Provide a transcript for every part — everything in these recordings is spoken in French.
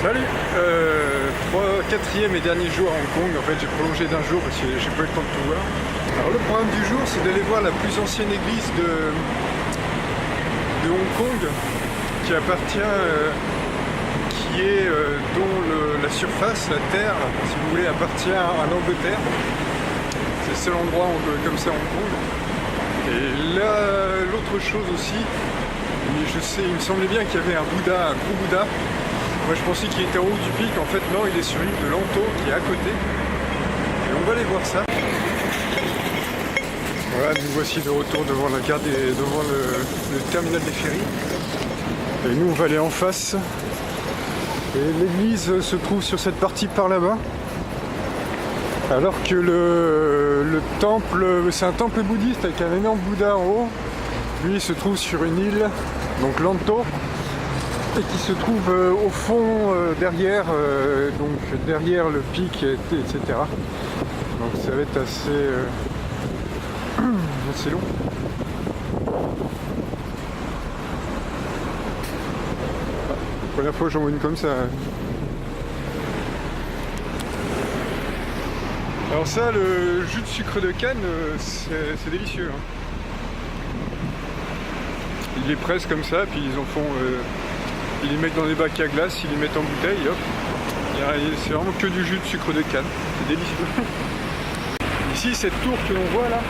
Salut, quatrième et dernier jour à Hong Kong. En fait, j'ai prolongé d'un jour parce que j'ai pas eu le temps de tout voir. Alors le programme du jour, c'est d'aller voir la plus ancienne église de Hong Kong, qui appartient, dont la surface, la terre, si vous voulez, appartient à l'Angleterre. C'est le seul endroit comme ça à Hong Kong. Et là, l'autre chose aussi, il me semblait bien qu'il y avait un Bouddha, un gros Bouddha. Moi je pensais qu'il était en haut du pic, en fait non, il est sur l'île de Lanto qui est à côté. Et on va aller voir ça. Voilà, nous voici de retour devant la gare devant le terminal des ferries. Et nous on va aller en face. Et l'église se trouve sur cette partie par là-bas. Alors que le temple, c'est un temple bouddhiste avec un énorme Bouddha en haut. Lui il se trouve sur une île, donc Lanto. Et qui se trouve au fond derrière le pic, etc. Donc ça va être assez long. La première fois que j'en vois une comme ça. Alors ça, le jus de sucre de canne, c'est délicieux. Hein. Ils les pressent comme ça, puis ils en font... ils les mettent dans des bacs à glace, ils les mettent en bouteille, hop. C'est vraiment que du jus de sucre de canne, c'est délicieux. Ici, cette tour que l'on voit là,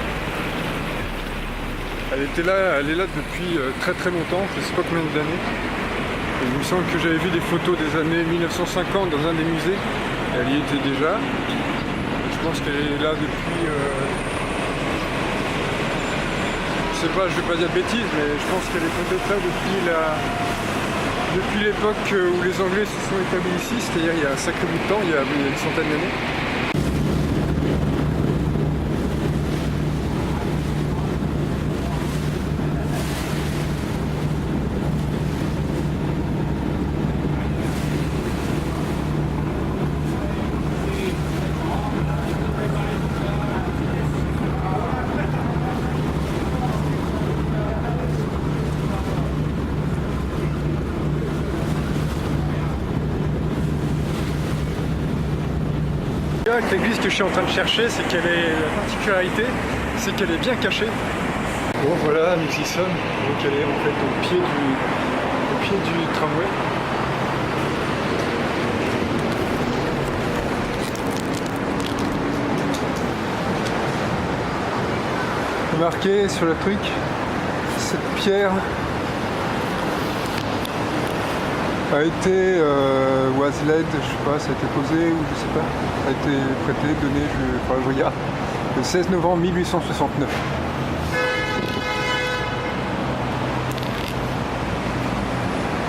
elle est là depuis très très longtemps, je ne sais pas combien d'années. Il me semble que j'avais vu des photos des années 1950 dans un des musées, elle y était déjà. Je pense qu'elle est là depuis... je sais pas, je vais pas dire de bêtises, mais je pense qu'elle est peut-être là depuis l'époque où les Anglais se sont établis ici, c'est-à-dire il y a un sacré bout de temps, il y a une centaine d'années. Avec l'église que je suis en train de chercher, c'est qu'elle est la particularité, c'est qu'elle est bien cachée. Bon voilà, nous y sommes. Donc elle est en fait au pied du tramway. Marqué sur le truc, cette pierre a été was laid, je sais pas, ça a été posé ou je sais pas, a été prêté, donné, je regarde, le 16 novembre 1869.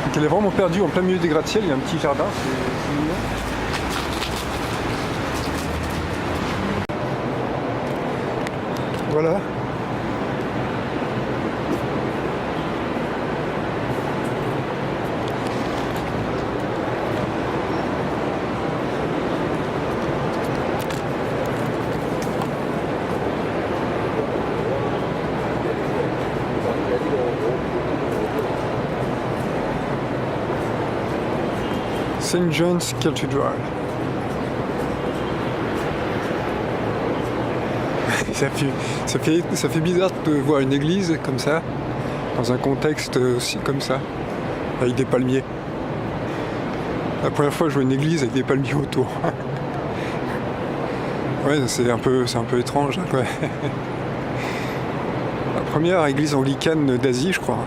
Donc elle est vraiment perdue en plein milieu des gratte-ciel, il y a un petit jardin, c'est mignon. Voilà. St. John's Cathedral. Ça fait bizarre de voir une église comme ça, dans un contexte aussi comme ça, avec des palmiers. La première fois que je vois une église avec des palmiers autour. Ouais, c'est un peu étrange. Hein, ouais. La première église anglicane d'Asie, je crois.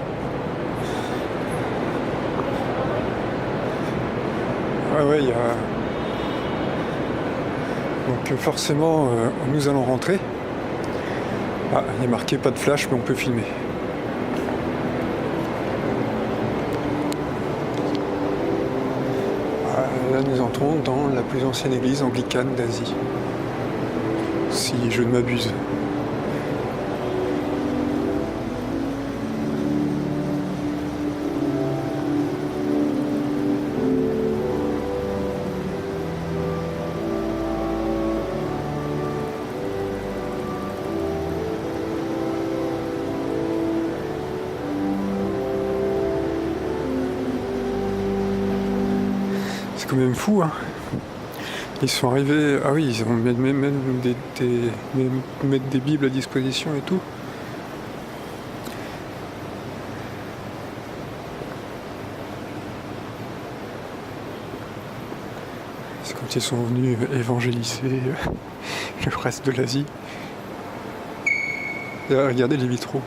Ouais, il y a... Donc forcément, nous allons rentrer. Ah, il est marqué pas de flash, mais on peut filmer. Là, nous entrons dans la plus ancienne église anglicane d'Asie. Si je ne m'abuse. C'est quand même fou, hein. Ils sont arrivés... Ah oui, ils ont même mettre des bibles à disposition et tout. C'est comme s'ils sont venus évangéliser le reste de l'Asie. Et regardez les vitraux.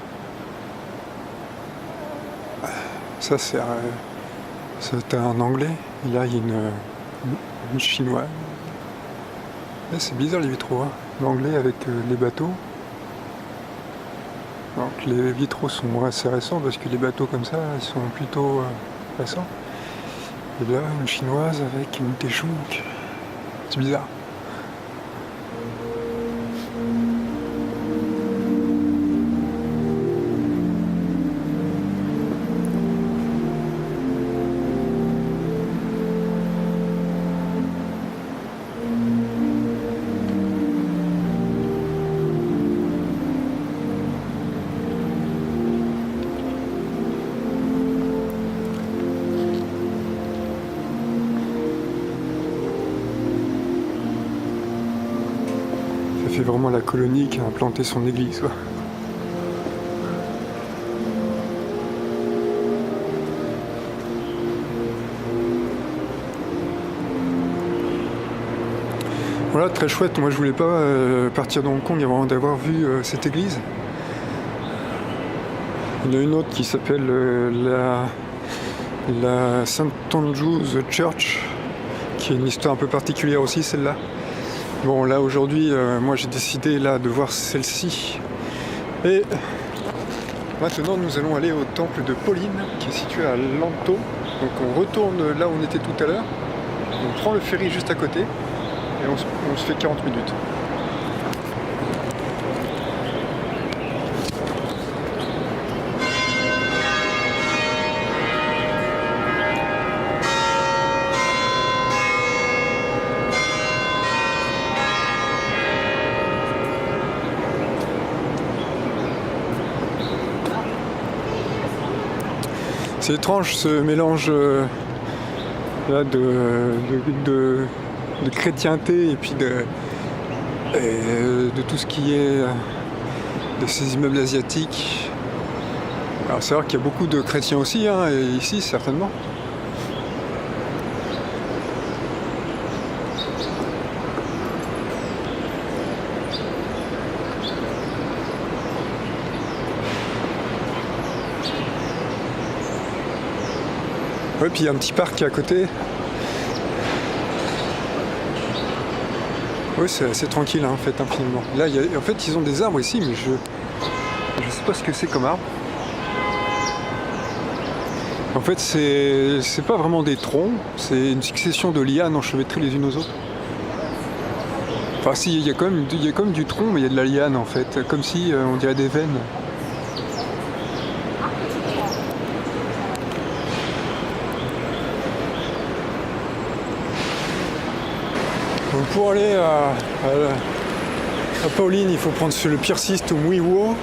Ça c'est un anglais. Et là il y a une chinoise. Là, c'est bizarre les vitraux, hein. L'anglais avec les bateaux. Donc les vitraux sont assez récents parce que les bateaux comme ça ils sont plutôt récents. Et là une chinoise avec une téchonque. C'est bizarre. C'est vraiment la colonie qui a implanté son église, quoi. Voilà, très chouette. Moi, je voulais pas partir de Hong Kong avant d'avoir vu cette église. Il y en a une autre qui s'appelle la St. Andrew's Church, qui est une histoire un peu particulière aussi, celle-là. Bon, là aujourd'hui, moi j'ai décidé là de voir celle-ci. Et maintenant, nous allons aller au temple de Pauline, qui est situé à Lanto. Donc on retourne là où on était tout à l'heure. On prend le ferry juste à côté et on se fait 40 minutes. C'est étrange ce mélange là de chrétienté et puis de tout ce qui est de ces immeubles asiatiques. Alors c'est vrai qu'il y a beaucoup de chrétiens aussi, hein, et ici certainement. Ouais, puis il y a un petit parc à côté. Oui, c'est assez tranquille, hein, en fait, finalement. Là, en fait, ils ont des arbres ici, mais je sais pas ce que c'est comme arbre. En fait, c'est pas vraiment des troncs, c'est une succession de lianes enchevêtrées les unes aux autres. Enfin, si, il y a quand même du tronc, mais il y a de la liane, en fait, comme si on dirait des veines. Donc pour aller à Pauline, il faut prendre le pier 6 au Mui Wo.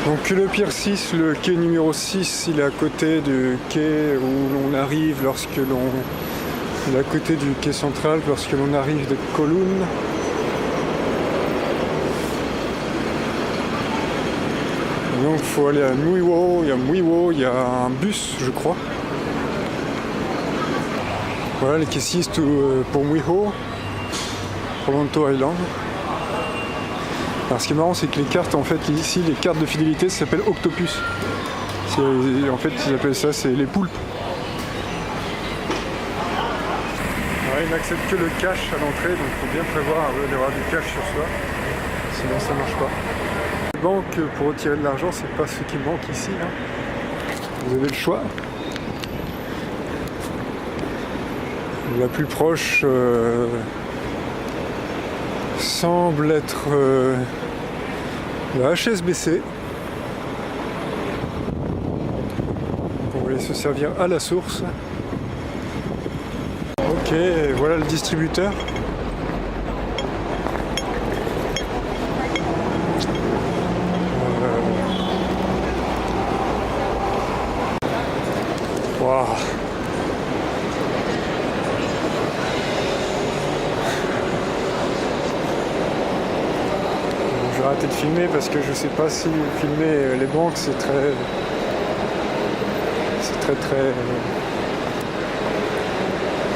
Donc le pier 6, le quai numéro 6, il est à côté du quai où l'on arrive il est à côté du quai central lorsque l'on arrive de Kowloon. Donc il faut aller à Mui Wo, il y a un bus je crois. Voilà les quais 6 pour Mui Ho, pour Lanto Island. Alors ce qui est marrant c'est que les cartes, en fait ici les cartes de fidélité ça s'appelle Octopus. En fait ils appellent ça, c'est les poulpes. Ouais, ils n'acceptent que le cash à l'entrée, donc il faut bien prévoir d'avoir du cash sur soi, sinon ça marche pas. Les banques pour retirer de l'argent c'est pas ce qui manque ici, hein. Vous avez le choix. La plus proche semble être la HSBC. On va aller se servir à la source. Ok, voilà le distributeur. Waouh. arrêté de filmer parce que je sais pas si filmer les banques c'est très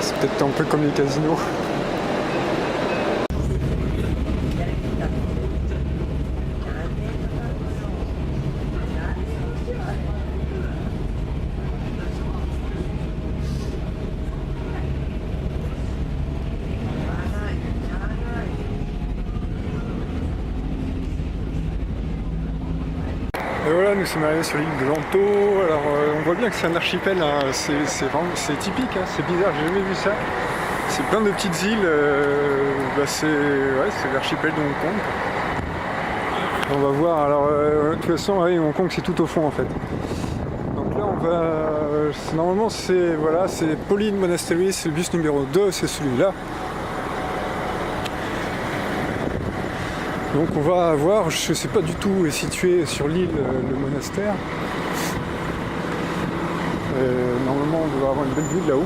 c'est peut-être un peu comme les casinos. Et voilà, nous sommes arrivés sur l'île de Lanto. Alors on voit bien que c'est un archipel, hein. C'est typique, hein. C'est bizarre, j'ai jamais vu ça. C'est plein de petites îles, c'est l'archipel de Hong Kong. On va voir, alors de toute façon Hong Kong c'est tout au fond en fait. Donc là on va, normalement c'est Pauline Monastery, c'est le bus numéro 2, c'est celui-là. Donc on va voir, je sais pas du tout où est situé sur l'île le monastère. Normalement on devrait avoir une belle vue de là-haut.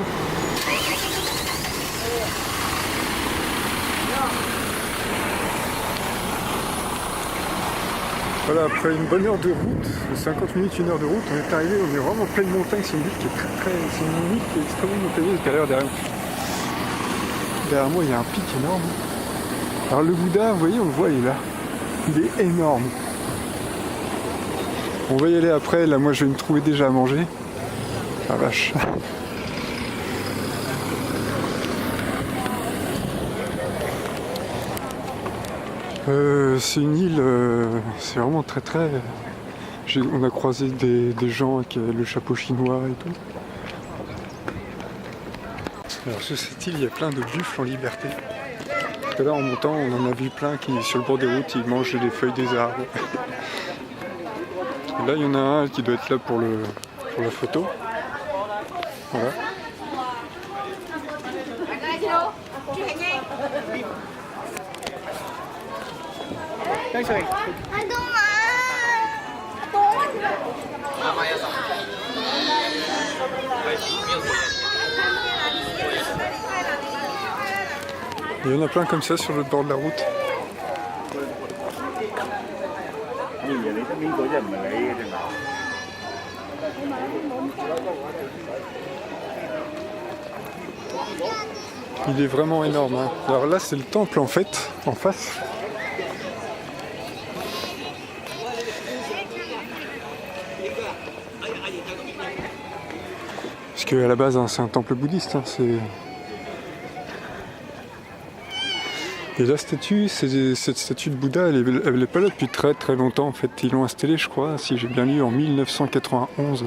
Voilà, après une bonne heure de route, 50 minutes, une heure de route, on est arrivé, on est vraiment en pleine montagne, c'est une ville qui est c'est une île qui est extrêmement montagneuse. D'ailleurs derrière moi il y a un pic énorme. Alors le Bouddha, vous voyez, on le voit, il est là. Il est énorme. On va y aller après, là moi je vais me trouver déjà à manger. Ah vache. C'est une île, c'est vraiment très. On a croisé des gens avec le chapeau chinois et tout. Alors sur cette île, il y a plein de buffles en liberté. Tout à l'heure en montant, on en a vu plein qui, sur le bord des routes, ils mangent les feuilles des arbres. Et là, il y en a un qui doit être là pour la photo. Voilà. Il y en a plein comme ça sur le bord de la route. Il est vraiment énorme, hein. Alors là c'est le temple en fait, en face. Parce qu'à la base hein, c'est un temple bouddhiste, hein, Et la statue, cette statue de Bouddha, elle n'est pas là depuis très longtemps en fait. Ils l'ont installée, je crois, si j'ai bien lu, en 1991.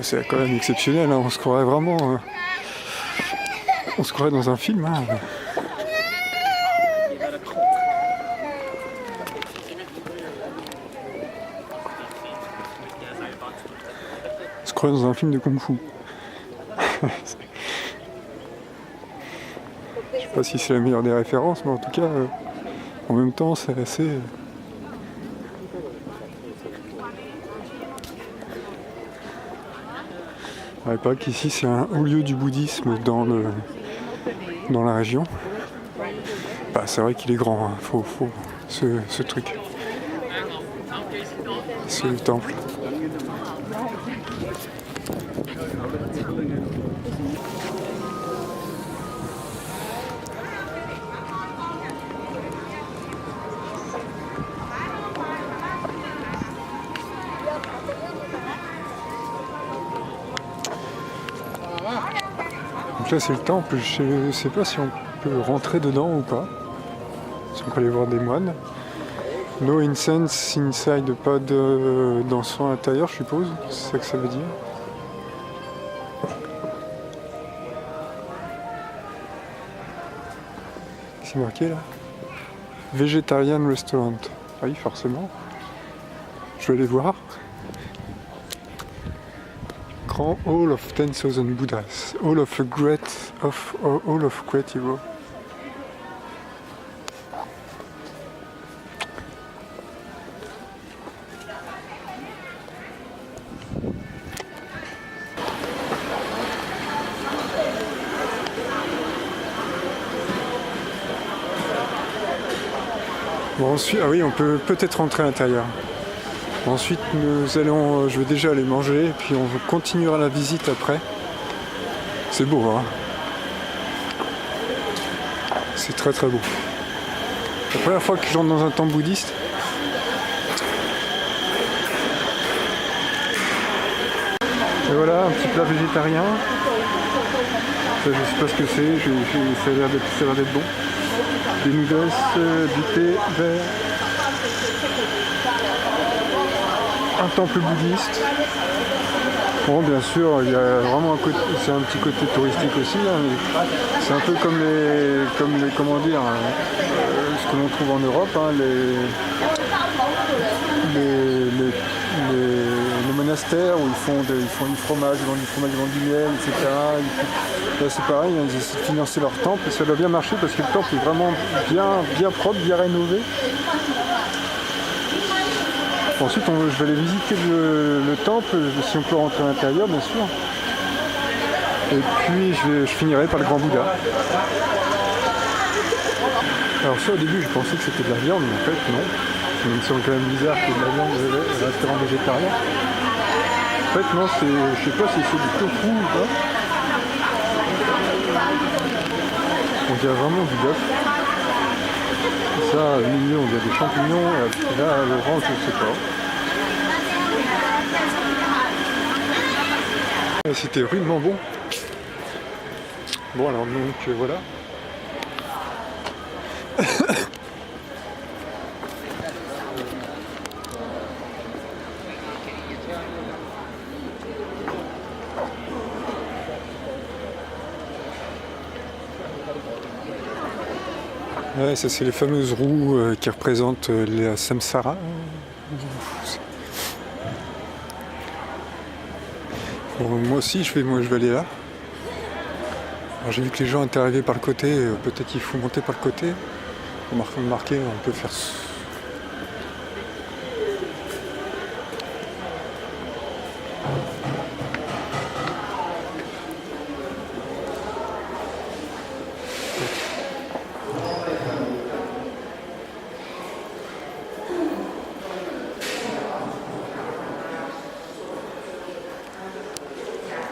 C'est quand même exceptionnel, hein. On se croirait vraiment... on se croirait dans un film. Hein. On se croirait dans un film de kung-fu. Je sais pas si c'est la meilleure des références, mais en tout cas, en même temps, c'est assez... Il paraît qu'ici, c'est un haut lieu du bouddhisme dans la région. Bah, c'est vrai qu'il est grand, hein. Faut ce truc. Ce temple. Donc là c'est le temple, je sais pas si on peut rentrer dedans ou pas. Si on peut aller voir des moines. No incense inside, pas d'encens à l'intérieur je suppose, c'est ça que ça veut dire. C'est marqué là. Vegetarian restaurant. Ah oui forcément. Je vais aller voir. Grand Hall of 10,000 Buddhas. Hall of Great Hero. Bon, ensuite, ah oui, on peut peut-être rentrer à l'intérieur. Ensuite, je vais déjà aller manger, et puis on continuera la visite après. C'est beau, hein? C'est très très beau. La première fois que j'entre dans un temple bouddhiste. Et voilà, un petit plat végétarien. Ça, je ne sais pas ce que c'est, ça a l'air d'être bon. Des noodles, du thé vert. Un temple bouddhiste. Bon, bien sûr, il y a vraiment c'est un petit côté touristique aussi, hein, mais c'est un peu comme les comment dire, ce que l'on trouve en Europe, hein, les monastères où ils font du fromage, ils vendent du fromage, ils vendent du miel, etc. Là, c'est pareil, hein, ils essaient de financer leur temple et ça doit bien marcher parce que le temple est vraiment bien propre, bien rénové. Ensuite, je vais aller visiter le temple, si on peut rentrer à l'intérieur, bien sûr. Et puis, je finirai par le grand Bouddha. Alors ça, au début, je pensais que c'était de la viande, mais en fait, non. Ça me semble quand même bizarre qu'il y ait de la viande dans un restaurant végétarien. En fait, non, je sais pas si c'est du tofu ou pas. On dirait vraiment du bœuf. Ça, au milieu, on dirait des champignons, et là, l'orange, je sais pas. C'était rudement bon. Bon, alors donc, voilà. Ouais, ça c'est les fameuses roues qui représentent la samsara. Bon, moi aussi je vais aller là. Alors, j'ai vu que les gens étaient arrivés par le côté, peut-être qu'il faut monter par le côté. Remarquez, on peut faire.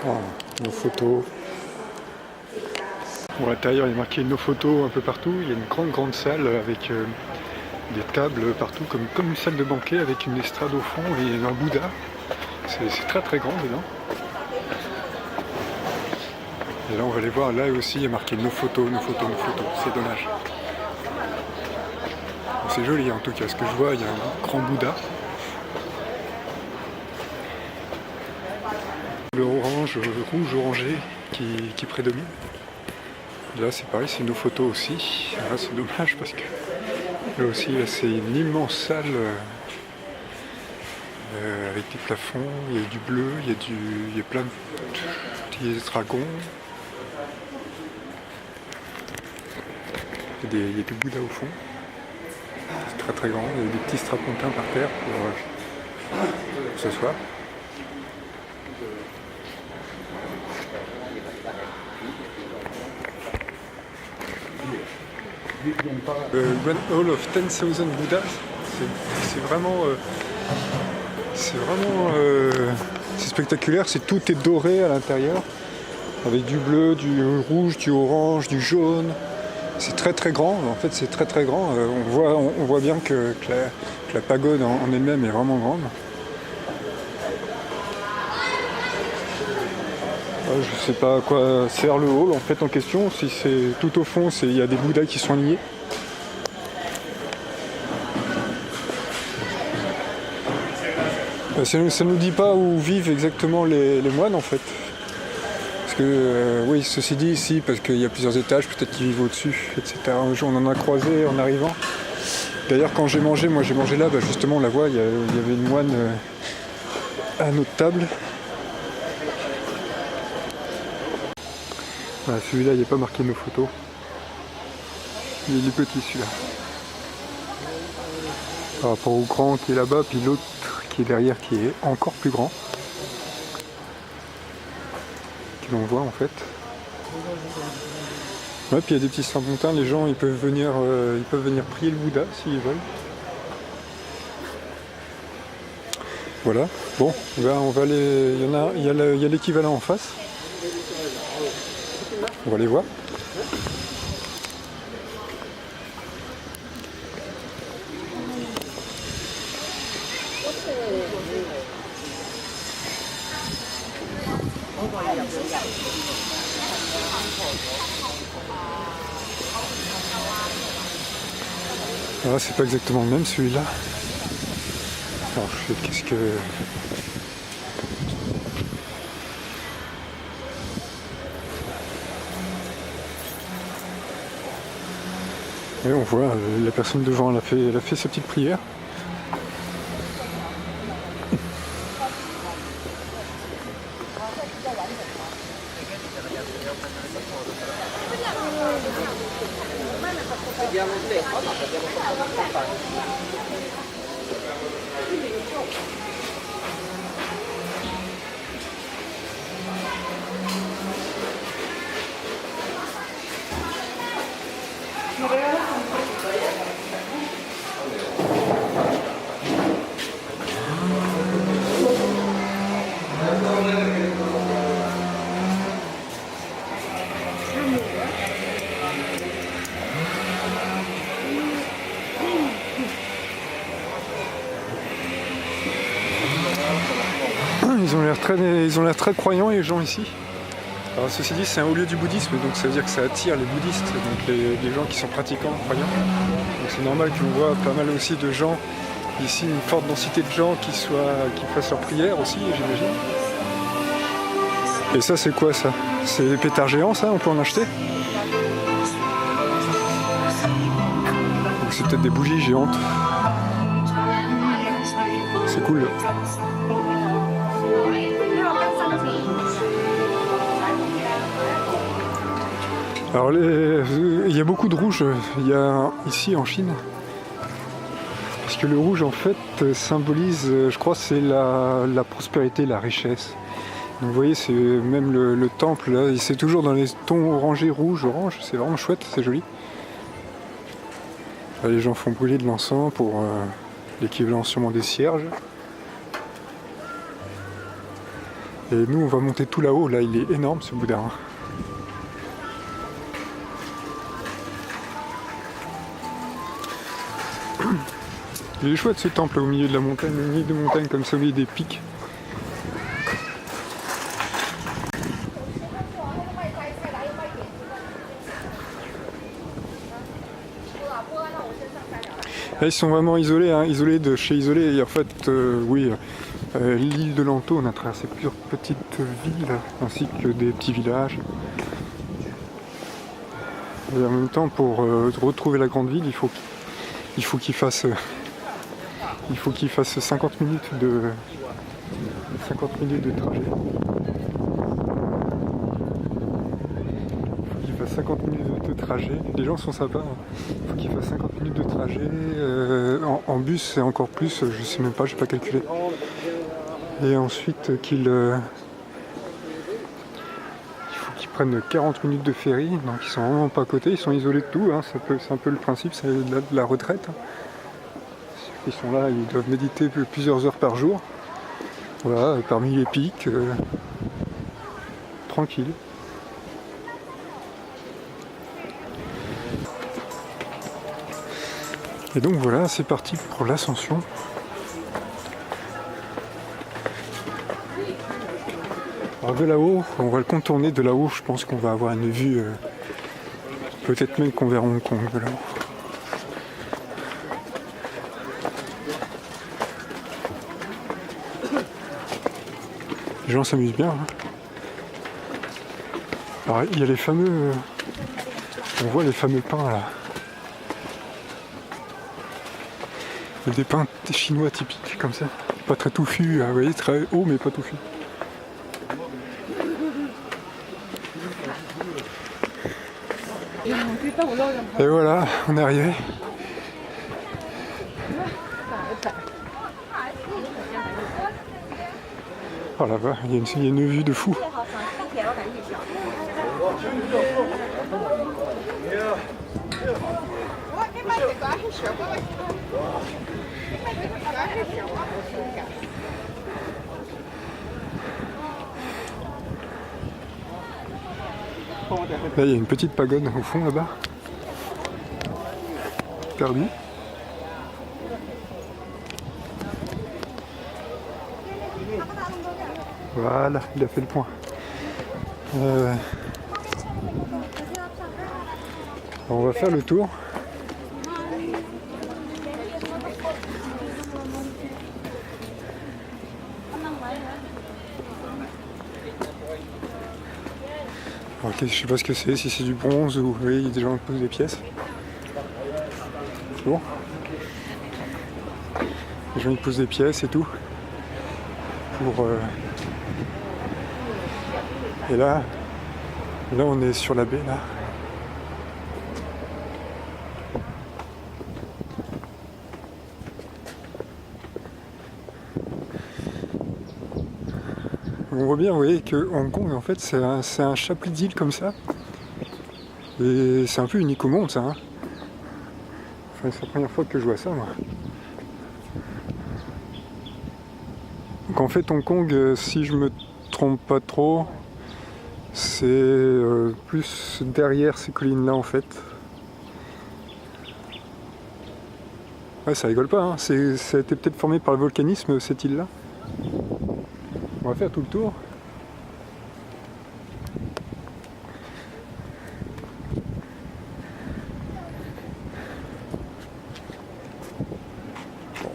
Voilà, nos photos. Bon, à l'intérieur, il y a marqué nos photos un peu partout. Il y a une grande salle avec des tables partout, comme une salle de banquet avec une estrade au fond et un Bouddha. C'est très très grand dedans. Et là, on va aller voir. Là aussi, il y a marqué nos photos. C'est dommage. C'est joli en tout cas. Ce que je vois, il y a un grand Bouddha. Le rouge orangé qui prédomine. Là c'est pareil, c'est nos photos aussi. Là c'est dommage parce que là aussi là, c'est une immense salle avec des plafonds, il y a du bleu, il y a plein de petits dragons. Il y a des Bouddhas au fond. C'est très très grand, il y a des petits strapontins par terre pour s'asseoir. Grand Hall of 10,000 Buddhas, c'est vraiment spectaculaire, tout est doré à l'intérieur, avec du bleu, du rouge, du orange, du jaune. C'est très très grand, en fait c'est très très grand. On voit bien que la pagode en elle-même est vraiment grande. Je sais pas à quoi sert le hall en fait en question, si c'est tout au fond, il y a des Bouddhas qui sont liés. Ça nous dit pas où vivent exactement les moines en fait. Parce que oui, ceci dit ici, parce qu'il y a plusieurs étages, peut-être qu'ils vivent au-dessus, etc. Un jour on en a croisé en arrivant. D'ailleurs quand j'ai mangé là, justement on la voit, il y avait une moine à notre table. Voilà, celui-là, il n'est pas marqué nos photos. Il est petit celui-là. Par rapport au grand qui est là-bas, puis l'autre qui est derrière qui est encore plus grand. Que l'on voit en fait. Ouais, puis il y a des petits serpentins, les gens ils peuvent venir prier le Bouddha s'ils veulent. Voilà. Bon, ben, on va aller. Il y a l'équivalent en face. On va aller voir. Ah, c'est pas exactement le même celui-là. Alors, qu'est-ce que. Et on voit la personne devant, elle a fait sa petite prière. Ils ont l'air très croyants les gens ici. Alors ceci dit, c'est un haut lieu du bouddhisme, donc ça veut dire que ça attire les bouddhistes, donc les gens qui sont pratiquants, croyants. Donc c'est normal qu'on voit pas mal aussi de gens ici, une forte densité de gens qui fassent leur prière aussi, j'imagine. Et ça c'est quoi ça? C'est des pétards géants ça, on peut en acheter? Donc c'est peut-être des bougies géantes. C'est cool. Alors il y a beaucoup de rouge ici en Chine. Parce que le rouge en fait symbolise, je crois, c'est la prospérité, la richesse. Donc vous voyez, c'est même le temple, là, c'est toujours dans les tons orangés, rouge, orange, c'est vraiment chouette, c'est joli. Là, les gens font brûler de l'encens pour l'équivalent sûrement des cierges. Et nous on va monter tout là-haut, là il est énorme ce Bouddha. Il est chouette ce temple au milieu de la montagne, au milieu de montagnes comme ça, au milieu des pics. Là, ils sont vraiment isolés, hein, isolés de chez isolés. Et en fait, oui, l'île de Lanto, on a traversé plusieurs petites villes ainsi que des petits villages. Et en même temps, pour retrouver la grande ville, il faut qu'il fasse 50 minutes de trajet. Il faut qu'il fasse 50 minutes de trajet. Les gens sont sympas. Il faut qu'il fasse 50 minutes de trajet. En bus, c'est encore plus. Je sais même pas, j'ai pas calculé. Et ensuite qu'il prennent 40 minutes de ferry, donc ils sont vraiment pas à côté, ils sont isolés de tout, hein. C'est un peu le principe, c'est de la retraite. Ils sont là, ils doivent méditer plusieurs heures par jour. Voilà, parmi les pics, tranquille. Et donc voilà, c'est parti pour l'ascension. Alors de là-haut, on va le contourner de là-haut, je pense qu'on va avoir une vue, peut-être même qu'on verra Hong Kong de là-haut. Les gens s'amusent bien. Hein. Alors il y a les fameux... on voit les fameux pins là. Il y a des pins chinois typiques comme ça. Pas très touffus, vous voyez, très haut mais pas touffus. Et voilà, on est arrivé. Oh là-bas, il y a une vue de fou. Là, il y a une petite pagode au fond là-bas. Perdue. Voilà, il a fait le point. On va faire le tour. Alors, je sais pas ce que c'est, si c'est du bronze ou oui, des gens qui posent des pièces. Bon. Les gens qui posent des pièces et tout. Pour et là on est sur la baie là. On voit bien, vous voyez, que Hong Kong en fait c'est un chapelet d'îles comme ça. Et c'est un peu unique au monde ça. Hein. Enfin, c'est la première fois que je vois ça moi. Donc en fait Hong Kong, si je me trompe pas trop, c'est plus derrière ces collines là en fait. Ouais, ça rigole pas, hein. Ça a été peut-être formé par le volcanisme cette île là. On va faire tout le tour.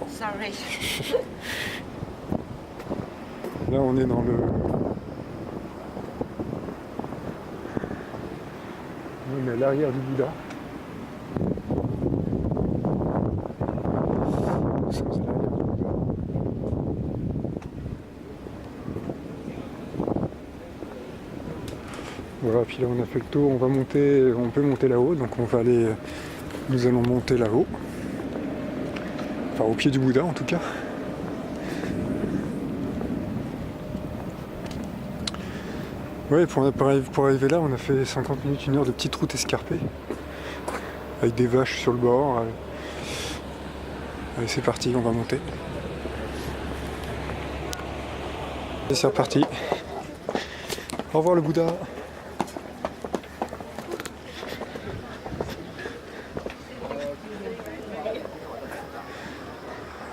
Sorry. Là on est dans le... On est à l'arrière du Bouddha. Nous sommes à l'arrière du Bouddha. Voilà, puis là on a fait le tour, on va monter, on peut monter là-haut, donc on va aller... Nous allons monter là-haut. Enfin au pied du Bouddha en tout cas. Ouais, pour arriver là, on a fait 50 minutes, 1 heure de petite route escarpée. Avec des vaches sur le bord. Allez, c'est parti, on va monter. Et c'est reparti. Au revoir le Bouddha.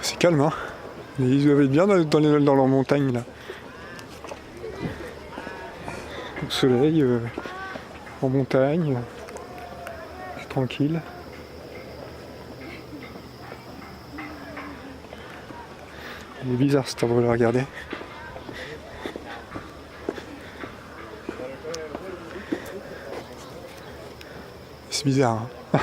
C'est calme, hein. Ils doivent être bien dans leur montagne là. Au soleil, en montagne, c'est tranquille. Il est bizarre cet endroit de le regarder. C'est bizarre, hein.